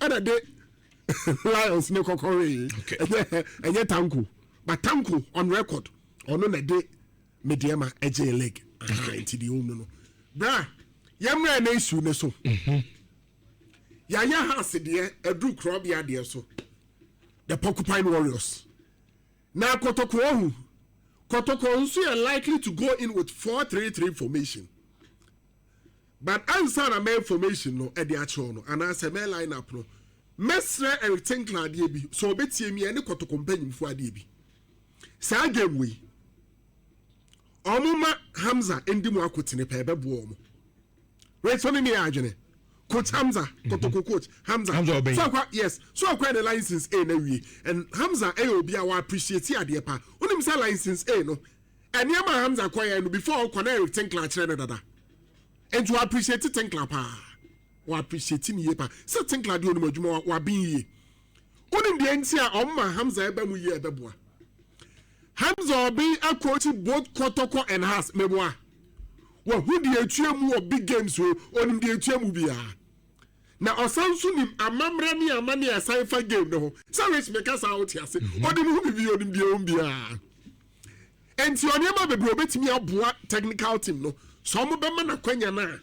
ana de Lions ne kokore enye Tanko but Tanko on record ono na de Mediama eje leg into the no bra yamra na issue ne so yaya has de edu krobia de so the Porcupine Warriors na Kotoko nso are likely to go in with 4-3-3 formation. But answer na main formation no e dey acho no and answer main lineup no mesre and rectangular dey bi so obetie mi ene Kotoko mpanyimfo ade bi sa game we omuma Hamza endimu akotene pe bebo omo wait so me adwene coach Hamza Kotoko coach Hamza so kwa yes so kwa the license A na wie and Hamza obi a wa appreciate ade pa onim say license A no eniama Hamza kwa ya no before kwa rectangular kire na dada and to appreciate Tinkla pa wa appreciate ni ye pa so Tinkla de onum adwuma wa bin ye onim de enti a omma Hamza eba mu ye ebeboa Hamza obi a coach both Kotoko and Has meboa wa hu de atuamu o big games o onim de atuamu bia na osanso nim amamra ni amane asaifa game no so which make us out here say onim hu bi onim de ombia enti oniema bebre obetimi aboa technical team no so mo be na kwanya na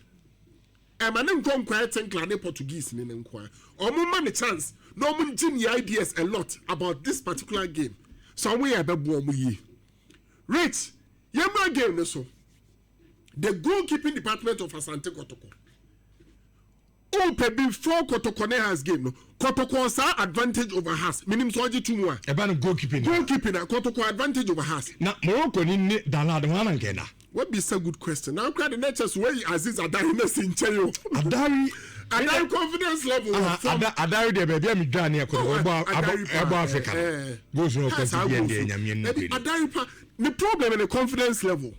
ema ne nkonkwa Tinkla ne Portuguese ne nkwa omo ma ne chance no omo ngin ideas a lot about this particular game so we are bebo omo yi rich yema game ne so the goalkeeping department of Asante Kotoko before Kotoko ne has game no Kotoko sa advantage over Has minim so age tu mu a e ba no goalkeeping Kotoko advantage over Has na Morocco ni Dalad wana ngena. What be so good question? Now, crowd the natures where Aziz Adari messing Chayo. Adari confidence level. Adari de baby, I'm done here. About Africa. Goes no Adari, the problem in the confidence level.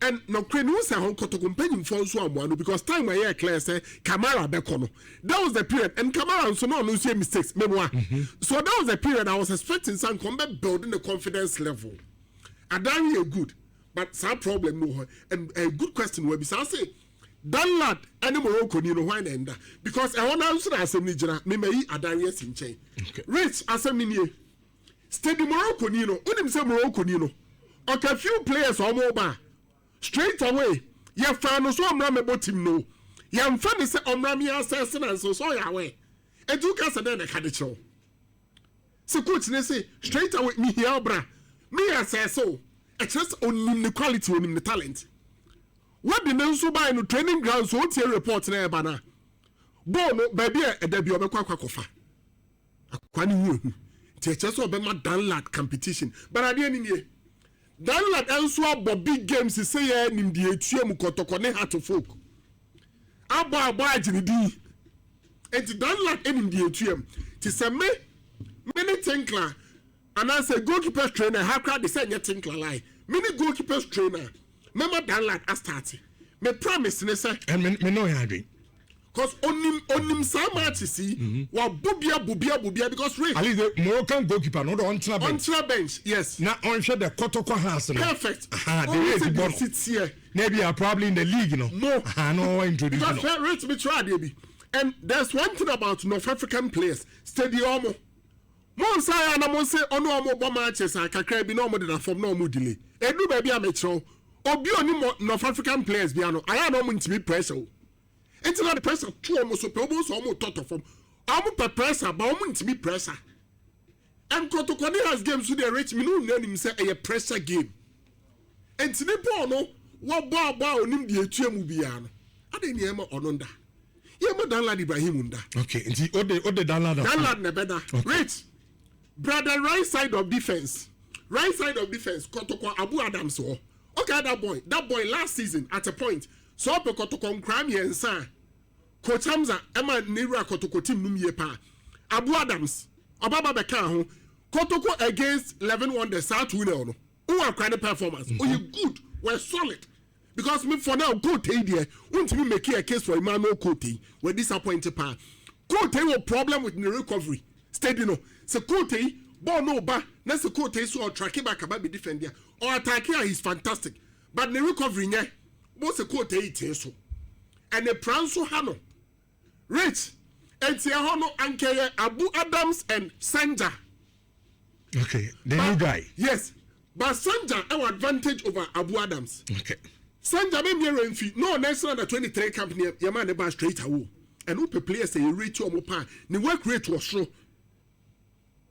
And no crane say how Kotoko companion for someone because time my year clear say Kamara Bekono. That was the period, and Kamara so no say mistakes. Memoir. So that was the period I was expecting some combat building the confidence level. Adari are good. But some problem no and a good question will be say that lad any Morocco ni no why enda because I want to answer assembly jira me may Adarius in chain rich assembly ni steady Morocco ni no unim say Morocco ni no okay few players or more straight away ya fan no so amra mebo team no ya mfa ni say omra mi assess na so ya we eduka say na ka de chew se coach ne say straight away me here bra me assess so just on the quality on the talent. What the name so by no training ground so what's your report na bana? Bono baby e da bi obekwa kwakofa. Akwani hu. Teachers obema download competition. But ade ni nie. Download enso abo big games say ya nim de etuam Kotoko ne heart of folk. Abo agini di. Enti download enim de etuam. Ti se me Tinkla and as a goalkeeper trainer, how crowd they say you Tinkla lie. Many goalkeepers trainer, remember that like I started. Me promise, ne say. And me know you agree. Cause onim so much see. Wa bubia because Ray. At least the Moroccan goalkeeper no on bench. On bench, yes. Now on share the Kotoko has. Perfect. The way sits here. Maybe are probably in the league, you know. No. No introduce. Because Rich me try baby. And there's one thing about North African players. Stadium. Monsa ya na monse ono omo bo matches akakra bi na omo de na form na omo delay edu ba bi amecho obi oni North African players bi ano aya na omo ntimi pressure enti na the pressure to omo so pe omo so omo toto form omo pe pressure ba omo ntimi pressure and Kotoko has games with the rich me no nim say a pressure game enti ne ball no wo ball onim de etuamu bi ano ade ni ema ono nda ye mo Danlad Ibrahim nda okay enti ode Danlad ne beda rich brother right side of defense Kotoko Abu Adams so okay that boy last season at a point so pe Kotoko nkram yensa coach Hamza ema Nhyira Kotoko team num ye pa Abu Adams obaba be kan ho Kotoko against 11 Wonders South winner no who are kind performance you good we're solid because me for now Kote there won't me make a case for Emmanuel Kote we disappointed pa Kote no problem with the recovery steady no se Kote ball no ba na se Kote so track back about be defender or attack here is fantastic but the recovery nya bo se Kote it so and the pranso hano rich Etia hono ankeye Abu Adams and Sanja. Okay, the new guy. Yes, but Sanja have advantage over Abu Adams. Okay. Sanja me mere enfi no next under 23 company yama ne ba straight away. And who players say rate your mopa, the work rate was slow.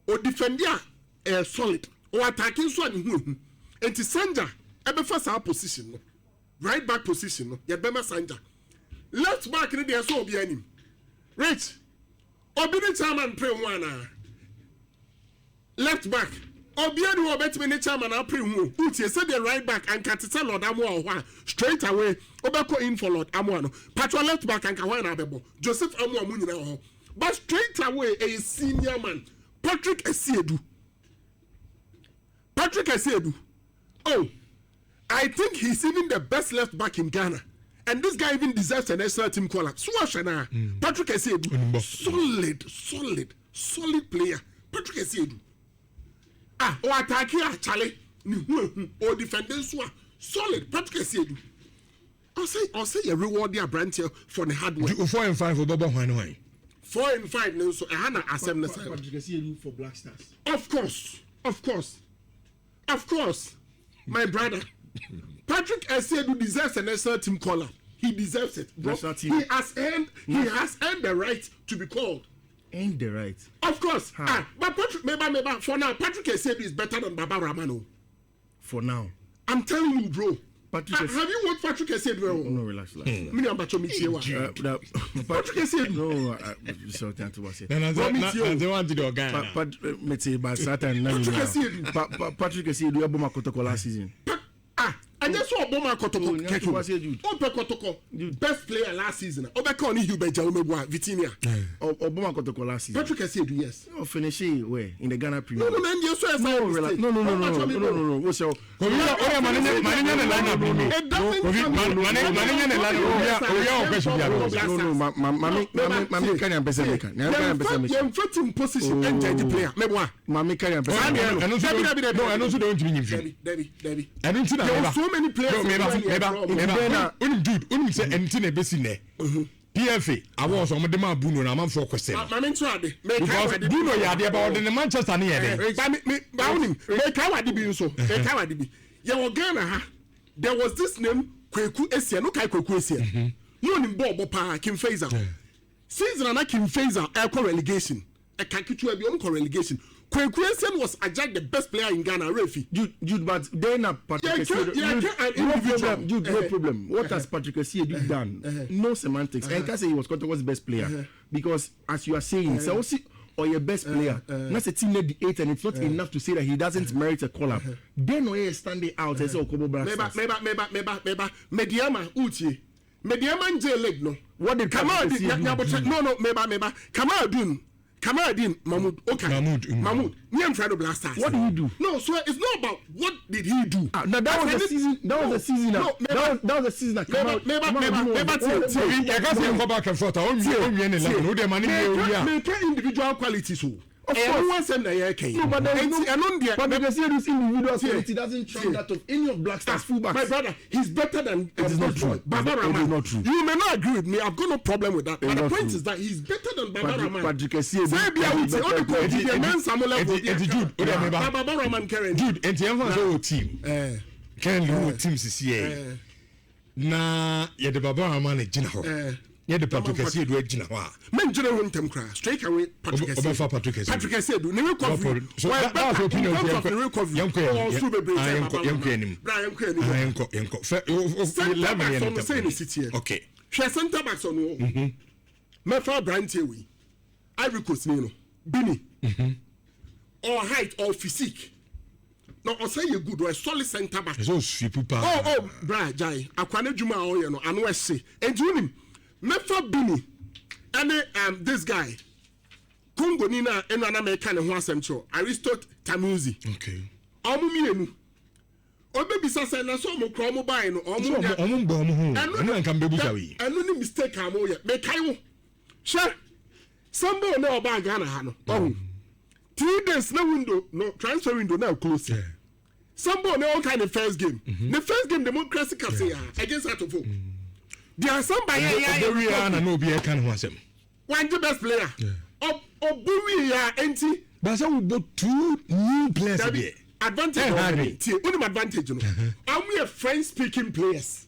Or defender solid. Or attacking so and Sanja ebe first our position. Right back position. Yabema Sanja. Left back in the so be him. Rich. Obini chairman pray one. Left back. Obiani will bet me chairman I pray who. Uti said the right back and Katita Lord Amwa straight away. Obako in for Lord Amwano. Patro left back and Kawana Bebo. Joseph Amwa Munina. But straight away a senior man. Patrick Asiedu. Oh, I think he's even the best left back in Ghana. And this guy even deserves a national team call-up. Swashana. Patrick Asiedu. Solid player. Patrick Asiedu. Or attack here, Charlie. Or defenders who are solid. Patrick Asiedu. I'll say a reward their branch for the hard work. 4 and 5 for Bobo Hanoi. 4 and 5 no, so Hannah assembly. Patrick Asiedu for Black Stars. Of course. My brother. Patrick Asiedu deserves a national team caller. He deserves it. He has earned the right to be called. Earned the right. Of course. But Patrick, maybe for now, Patrick Asiedu is better than Baba Ramano. For now. I'm telling you, bro. Have you watched Patrick Asiedu? No, relax. Patrick Asiedu. No, so thank you. They want to do a guy. Patrick Asiedu aboma Kotoko last season. And that's what Obama Kotoko. Best player last season. Obeka only Hubert Jalomegwa, Vitinia. Obama Kotoko last season. Patrick Asiedu, yes. Oh, finishing where? In the Ghana Premier. No. What's your? Many players. Jude, say anything a bit in there. PFA, I was on the man Bruno, I'm for question. Because Bruno, you are about the Manchester near. There was this name, Kweku Esia, no Kai Kweku Esia. No name Bob Kim Fazer. Season and Kim Fazer, air relegation. A Kakitu Abion relegation. Kweku was adjudged the best player in Ghana, Refi. Jude, but then Patrick Asiedu. Jude, no problem. What has Patrick Asiedu done? No semantics. I can't say he was Kotoko's best player because, as you are saying, or your best player, not a team the 8, and it's not enough to say that he doesn't merit a call-up. Then we are standing out and say, "Okobo Black." Mediama Uchi, Mediama Nje no. What did Kamal did? No, Kamal Kamaradin Mahmoud. Okay. Mahmoud. Name Fredo Blasters. What did he do? No, so it's not about what did he do. Now that was the season. That was the season. That was the season. Go back and forth. Individual qualities. Of course. No, but individual quality doesn't trump that of any of Black Stars fullbacks. My brother, he's better than. It is not true. It is not true. You may not agree with me. I've got no problem with that. But the point is that he's better than Baba Rahman. Patrick Asiedu. Jude, and the team. Can you teams is here? Na ya de Baba Rahman e gina ho. Yeah, the Patrick Asiedu ejina ho a. Men jina ho ntem kra. Straight away Patrick Asiedu. Patrick Asiedu. Ne recovery. So that's opinion of Yanko. Okay. She center backs on wo. Me fa brand we. Ivory Coast ni no. Bini. Or height or physique. No, I say you good or a solid center back. Bra Jai. Akwane Juma o ye no anu ese. Enjunim. Mefa Bini. And this guy. Congo Nina and an American and one central. Aristotle Tamuzi. Okay. Omumienu. Obebi sasa na so mo kro mo buy no omu and can be bujawi. And no mistake am o ye. Me kai wo. Sure. Somebody no oba Ghana ha no. 3 days no window, no transfer window now close. Yeah. Somebody no kind of first game. The first game democracy can say against Atofo. There are some by no be can wasem. one the best player. Oburi ya enti. But so we bought 2 new players there. Advantage. Advantage. We are French speaking players.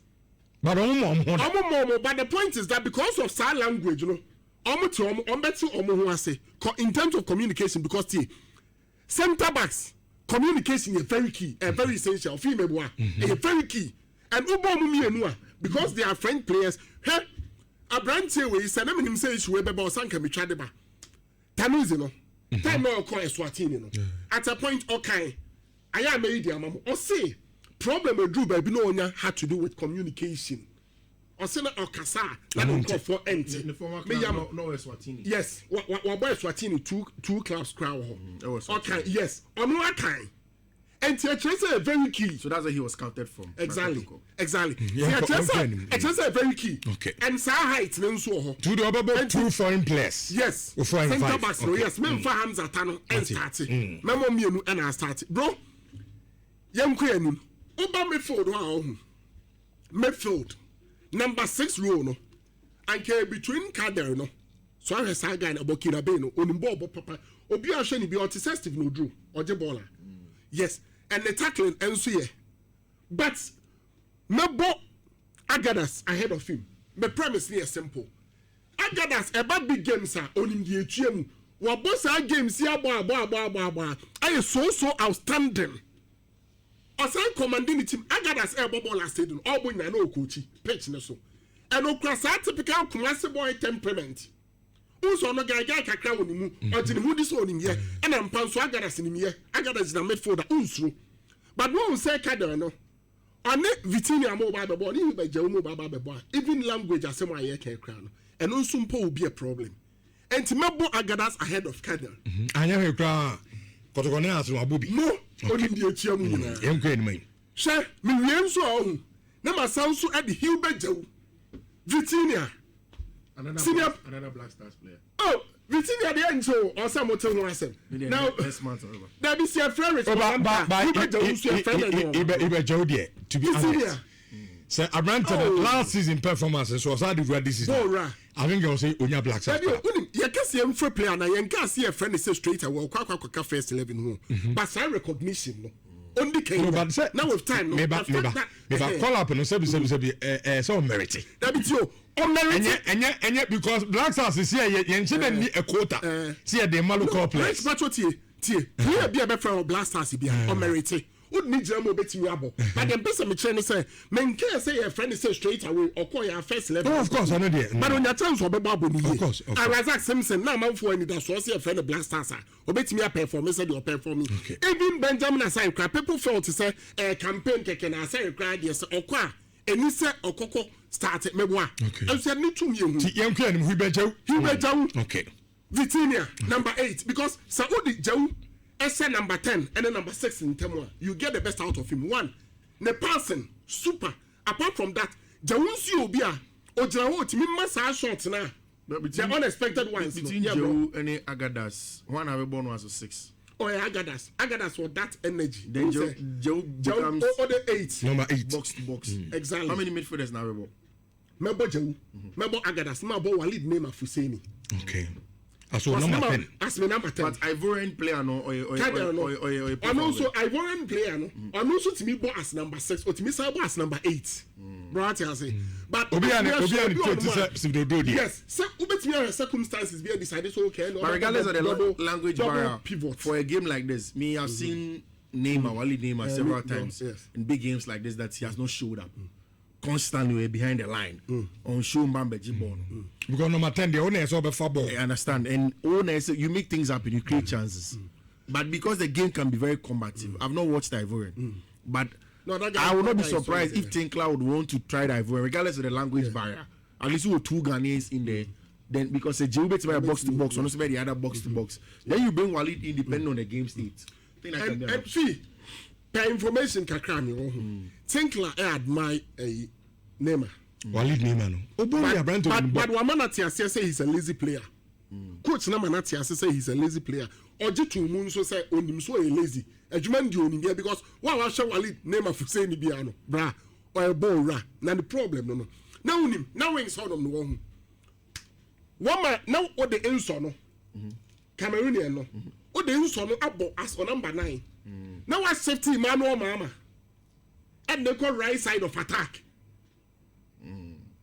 But but the point is that because of sign language, in terms of communication, because center backs communication is very key and very essential. Female very key. And because they are French players, a brand way is an him say she about Sanka Michadeba. Tamizino. Time no call Eswatini. At a point, okay, I am made the or say problem with Drew baby no had to do with communication. Or say or Kasa, that don't call for empty. The former club no Eswatini. Yes, what boy Eswatini two clubs crowd home. Okay, yes, on one kind. And Tiatresa very key. So that's where he was scouted from. Exactly. Tiatresa very key. Okay. And Sir Heights then so. 2 foreign players. Yes. Center backs. Yes. Men for Hamza Tano and started. Memo Mienu and I started. Bro. Young Queen. Uba midfield. Number 6 row no. And between Kader no. So I have a guy about Kirabeno. Onimbo papa. Obi Asheni be autistic no Drew. Or Jebola. Yes. And the tackling and so yeah. But Mebo Agadas ahead of him. My premise is simple. Agadas about big games are on in the HM. What boss our games here I so outstanding. Aside commanding the team, Agadas ball last season. All boy na no coach. Pitch na so. And Okrasa typical Kumasi boy temperament. Who's on a guy kakra on him, or did who this on him here, and I'm Panso Agadas in him here. Agadas in a midfielder, Unsru. But no say Cadano. On it, Vitinia mobile boy, even by Jomo Baba boy, even language as some I can crown. And Unsumpo will be a problem. And Timabo Agadas ahead of Cadano. I never cry. Kotoko as Abubi. No, only the HM. Sir, me so. Never sounds so at the Hubert Joe. Vitinia. Another Black Stars player. Oh, Vitinia the end so or some hotel no answer. Now there be a friend to be honest. So I ran to the last season performances was how the this season. I think I'll say Onya Black Stars. You can see him for player now. You can see a friend say straight away. Kwaka first 11 home. But sign recognition no. Only came now with time. No. Maybe call up and say so merit. That be you. And yet because Black Stars is here, you shouldn't a quota. See the Maluko place. But what you be a better of Black Stars be on merit. Would need German betting abo. But the person me train say, men can say a friend say straight away or call your first level. Oh, of course, I know that. But on your terms of Babu, of course. I Razak Simpson now man for any that so see a friend of Black Stars. Obey me a performance or performing. Even Benjamin aside, people felt to say a campaign can I say cried yes or qua. And he said or Kotoko started me one. I said me to you. Young Ken, who bet you? Okay. Vitinia, number 8, because Saudi Joe. SN number 10 and then number 6 in Temwa. You get the best out of him. 1. The person, super. Apart from that, Jawunsi Obia, Ojawo, Timima Sa shots now. The unexpected ones. Between Joe and Agadas, one have born was a 6. Oh, yeah, Agadas for that energy. Then Joe becomes the 8. Number 8. Box to box. Exactly. How many midfielders now? Member Joe, Member Agadas, Mabo Walid name of Fuseni. Okay. As number 10. As number 10. But Ivorian player no or and also Ivorian player no. And also to me as number 6 or to me as number 8. Right I say. But yes, so circumstances be decided so okay. But regardless of the language barrier for a game like this, me I've seen Neymar, Wally Neymar several times in big games like this that he has not showed up. Constantly behind the line on show Mbambe Jimbon. Because number 10, the owner is over football. I understand. And owners, you make things happen, you create chances. But because the game can be very combative, I've not watched Ivorian. But I would not be surprised if Tinkler would want to try the Ivorian, regardless of the language barrier. At least you have 2 Ghanaians in there. Then because a Jewbet by box to box, or not by the other box to box. Then you bring Walid in depending on the game state. And see, per information kakrami Tinkler add my Neymar. Walid Neymar no. But Wamanati say he's a lazy player. Coach Namanati say he's a lazy player. Ojitu Munso say onim so a lazy. Ejuma ndi onim here because why was Walid Neymar for say ni biano bra or a ball ra. Na the problem no. Now onim now wings out on the one. Wama now what the insono. Cameroonian no. What the insono abo as on number 9. Now what safety man or mama. And they call right side of attack.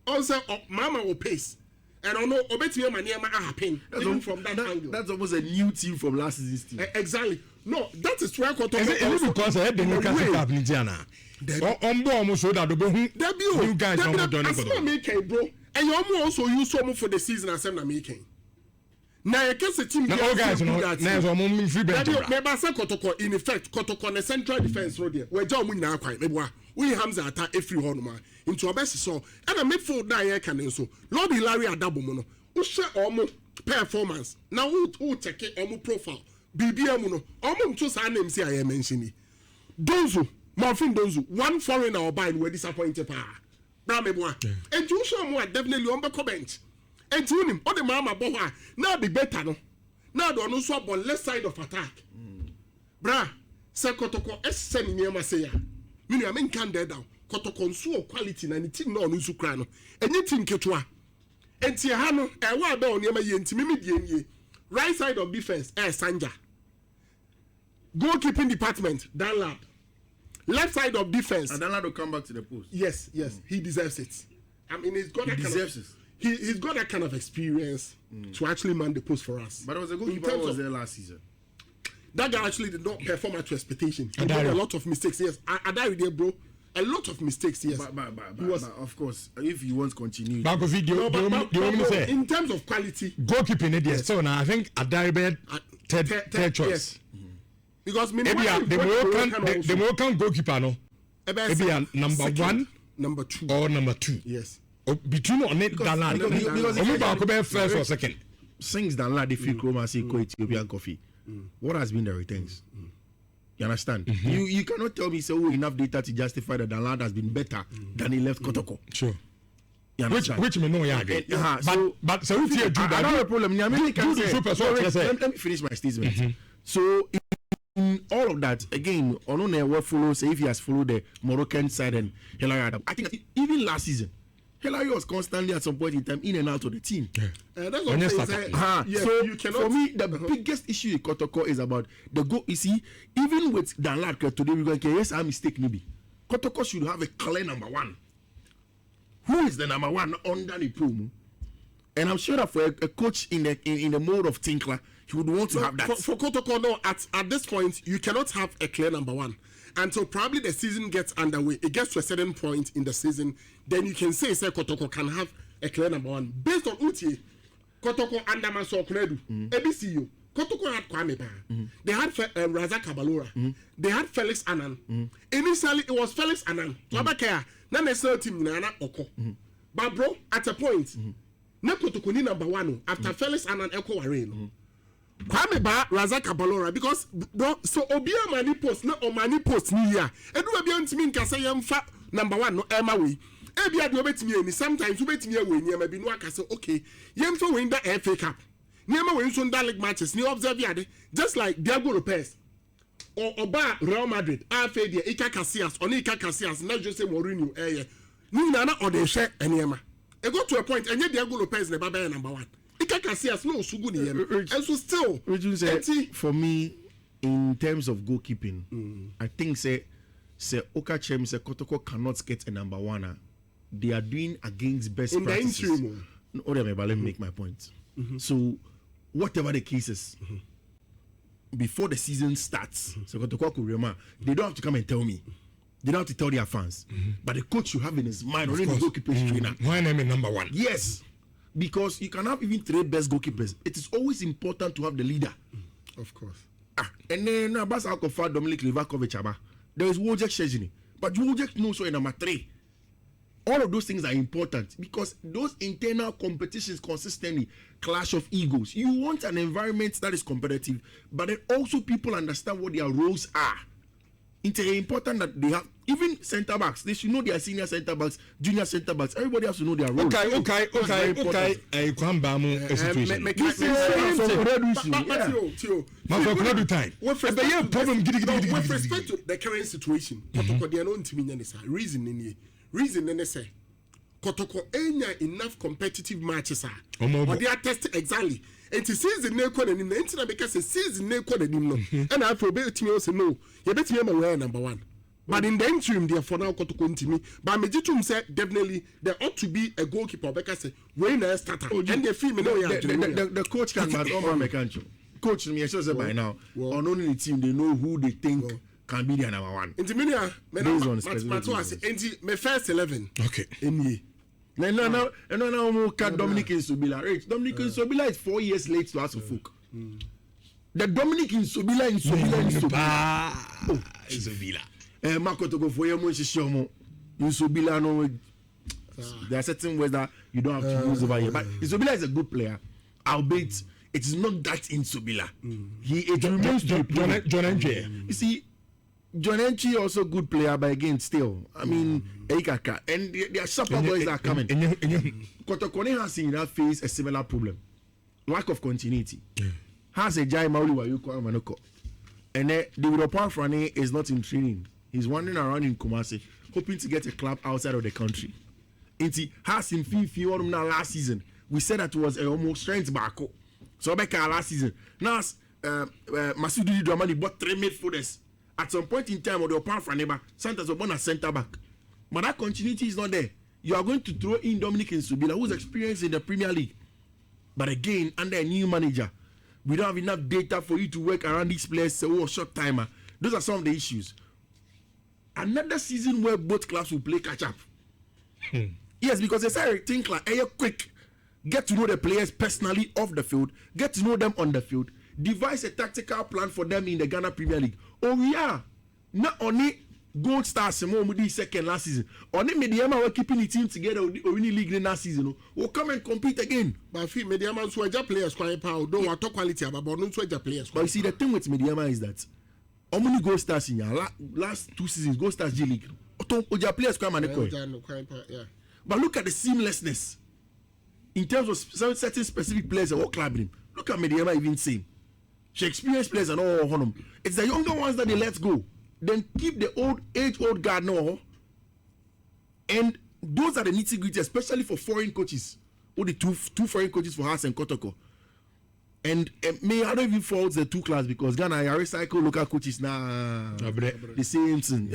Also mama will pace. And I know Obetio Maniama happen even from that angle. That's almost a new team from last season. Exactly. No, that is where Kotoko. Is it because I had the Newcastle Cup in Ghana? Almost so that the you guys don't done it, bro. And you also use some for the season as I'm making. Now I can say team. Now all guys know that. Now I'm moving free bench. Maybe say Kotoko in effect Kotoko the central defense road there. Where John Munna quite maybe we Hamza attack every one man into a best so and a midfield now here can so Lord Hilary Adabo mono. Who share almost performance. Now who check it almost profile. BBM no almost just our names here I mentioned. Donzo Marfin Donzo, one foreigner or buy were disappointed. Brameboa. And you show more definitely on the comment. And to him, all the mama boha now be better no. Now the no swap on left side of attack. Bra, say Kotoko send me ma say ya. Me I mean can there down. Kotoko so quality na team no nusu kra no. Anything ketwa. Enti ha no e wa be on yema ye enti me die right side of defense Sanja. Goalkeeping department Danlap. Left side of defense. And Danlap will come back to the post. Yes, he deserves it. I mean, he's got he's got that kind of experience to actually man the post for us. But it was a goalkeeper who was there last season. That guy actually did not perform up to expectation. He made a lot of mistakes. Yes, I die with you, bro. A lot of mistakes. Yes, but of course, if you want to continue, in terms of quality, goalkeeping, yes. So now I think Adaribe third choice. Yes. Because the Moroccan goalkeeper no, maybe number 1, number 2, or number 2. Yes. Between on it because first or second. Since Danlad the free Chroma say Ethiopian coffee. What has been the returns? You understand? You cannot tell me so enough data to justify that Danlad has been better than he left Kotoko. Sure. Which me know again. But so if you Jude, I don't have a problem. Let me finish my statement. So in all of that, again, Onone will follow. Say if he has followed the Moroccan side and Hilary Adam, I think even last season, Hilary was constantly at some point in time in and out of the team. That's what I'm saying. So you cannot, for me, the biggest issue in Kotoko is about the goal. You see, even with Danlad today, we're going to yes, I'm mistake maybe. Kotoko should have a clear number 1. Who is the number 1 under the promo? And I'm sure that for a coach in the mode of Tinkler, he would want to have that. For Kotoko, no, at this point, you cannot have a clear number 1. Until probably the season gets underway. It gets to a certain point in the season, then you can say Kotoko can have a clear number 1. Based on Uti, Kotoko under Maso Kredu, ABCU, Kotoko had Kwame Ba. They had Razak Kabalora. They had Felix Annan. Initially, it was Felix Annan. Wabakaya, not necessarily team Nana Oko. But bro, at a point, na Kotoko ni number 1 after Felix Annan Eko Wareno. Kwame Ba Razak Kabalora because bro, so Obia Mani post na Omani post ni ya. Edu Obia ntimi nka say yemfa number 1 no Emma we. Ebia de obetimi eni sometimes obetimi we ni bi no aka say okay, yemfa we in that FA Cup. Niema we nso nda league matches ni observe yade just like Diego Lopez or Oba Real Madrid afa de Iker Casillas or Iker Casillas na Jose Mourinho ni na na ode hwe eniema. E go to a point enye Diego Lopez na baba number 1. Iker Casillas no sugu ni yem. And so still for me in terms of goalkeeping, I think say Okachem say Kotoko cannot get a number 1. They are doing against best in practices. The interim. Let me make my point. So whatever the cases, before the season starts, so Kotoko Kurema, they don't have to come and tell me. They don't have to tell their fans. But the coach should have in his mind already the goalkeeping trainer. My name is number 1. Yes. Because you can have even 3 best goalkeepers. It is always important to have the leader. Of course. And then Abbas Alkofa, Dominic Livakovic, there is Wojciech Szczesny. But Wojciech knows so in number 3. All of those things are important because those internal competitions consistently clash of egos. You want an environment that is competitive, but then also people understand what their roles are. It's important that they have, even center backs, they should know their senior center backs, junior center backs. Everybody has to know their roles. Okay. With respect to the current situation, reason in say Kotoko enya enough competitive matches or they are tested exactly. And to season ne kwa nim na ntina because season ne kwa nim no. And I for bet me also no. You bet me am number 1. But in the interim, therefore, now Kotoko ntimi. But Mejitum said definitely there ought to be a goalkeeper because when a starter and the film the coach can but coach me say by now on only the team they know who they think can be their number 1. Intimania, me first 11. Okay. No, Dominic Insobila. Dominic Insobila is 4 years late to us folk. The Dominic Insobila. Marco to go for your motion. Insobila, no. There are certain ways that you don't have to use over here. But Insobila is a good player. Albeit, it is not that Insobila. It remains to be John N.J. You see, John Enchi also good player, but again, still, I mean, Eikaka and there are sharper boys that are coming. Kotoko has in that face a similar problem, lack of continuity. Has a Jai Mauli Wayuko Manoko, and the European Frane is not in training. He's wandering around in Kumasi, hoping to get a club outside of the country. Inti has in Fiifi last season. We said that was almost strength back. So Beka last season. Now, Masudi Dramani bought 3 midfielders. At some point in time, or the Opan Franeba, Santos was born as centre back. But that continuity is not there. You are going to throw in Dominic Insobila, who's experienced in the Premier League. But again, under a new manager, we don't have enough data for you to work around these players. So, short timer. Those are some of the issues. Another season where both clubs will play catch up. Yes, because they say think like, hey, quick, get to know the players personally off the field, get to know them on the field, devise a tactical plan for them in the Ghana Premier League. Oh yeah, not only Gold Stars second last season. Only Mediama were keeping the team together or winning league in last season. Will come and compete again. But Mediama swaja players quite power. Don't want top quality about no swaja players. But you see the thing with Mediama is that how many Gold Stars in your last 2 seasons Gold Stars G League? Oja players quite yeah. But look at the seamlessness in terms of certain specific players or club. Look at Mediama even same. She experienced players and all of them. It's the younger ones that they let go. Then keep the old guard now. And those are the nitty-gritty, especially for foreign coaches. Or the two foreign coaches for Haas and Kotoko. And me, I don't even fault the 2 class because Ghana, I recycle local coaches now. The same thing.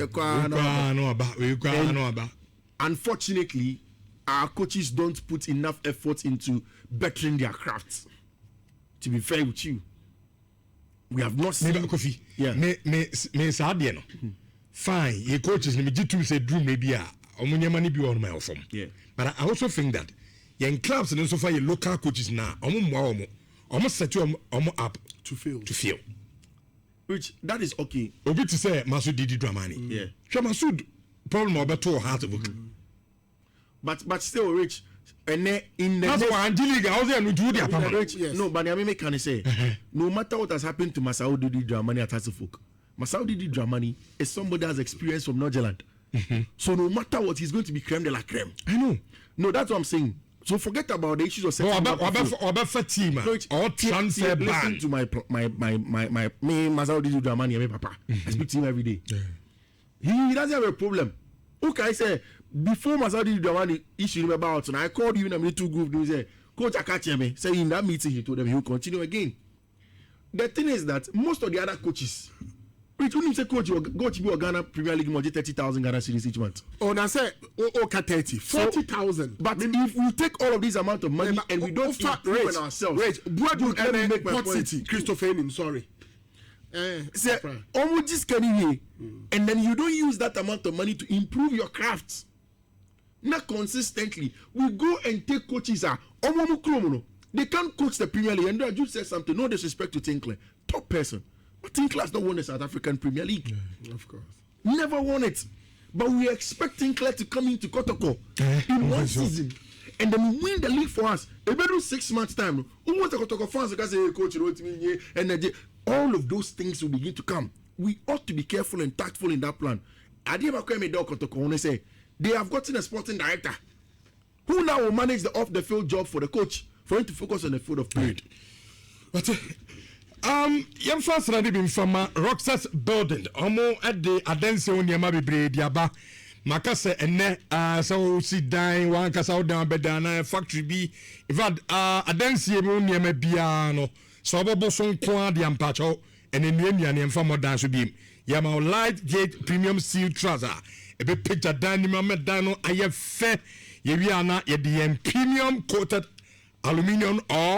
Unfortunately, our coaches don't put enough effort into bettering their crafts. To be fair with you. We have not seen Kofi. Yeah. Me sadie no. Fine, your coaches me G2 say dream maybe omunyama ni bi on my form. Yeah. But I also think that young clubs and so far your local coaches now omo set you up to fail. Which that is okay. Obi to say Masud Didi Dramani. Yeah. Sure Masud problem obeto heart of But still rich. And in the that's why Angelica how they do their part. Yes. No, but I can say no matter what has happened to Masud Didi Dramani at Hasselhoek, Masud Didi Dramani is somebody that has experience from Norgeland. So no matter what, he's going to be creme de la creme. I know. No, that's what I'm saying. So forget about the issues of setting or team or transfer ban. Listen to my Masud Didi Dramani, my papa. I speak to him every day. He doesn't have a problem. Okay, I say before Masud Didi Dramani issue him about, and I called you in a meeting group. He said, Coach Akacheme, say in that meeting he told them he will continue again. The thing is that most of the other coaches, when you say coach, you go to be a Ghana Premier League, more 30,000 Ghana cedis each month. Oh, now say, 40,000. But if we take all of this amount of money and we don't improve ourselves, Buadu and make Port City, Christopher Enim, sorry. Say, almost just and then you don't use that amount of money to improve your craft. Not consistently. We go and take coaches. They can't coach the Premier League. And Jude said something. No disrespect to Tinkler, top person. But Tinkler has not won the South African Premier League. Of course. Never won it. But we expect Tinkler to come into Kotoko in one season and then win the league for us. About 6 months' time. Who wants the Kotoko fans to say, Coach, you know what I mean? And all of those things will begin to come. We ought to be careful and tactful in that plan. They have gotten a sporting director who now will manage the off-the-field job for the coach for him to focus on the field of play. But young fans are been from Roxas building. Omo at the Adense Onyama Bibre Diaba maka sɛ ɛnɛ sɛ wosi dan wankasa wo dan bɛdan na factory bi infact adansie mu nneɛma biara no sɛ wobɛbɔ so nko a deɛ mpakyɛw ɛne nnuane ɛmfa mmɔ dan so biem yɛma light gate premium seal truss a ɛbɛpagya dan nim ama dan no ayɛ fɛ yɛwie ana yɛde yɛn premium coated aluminium or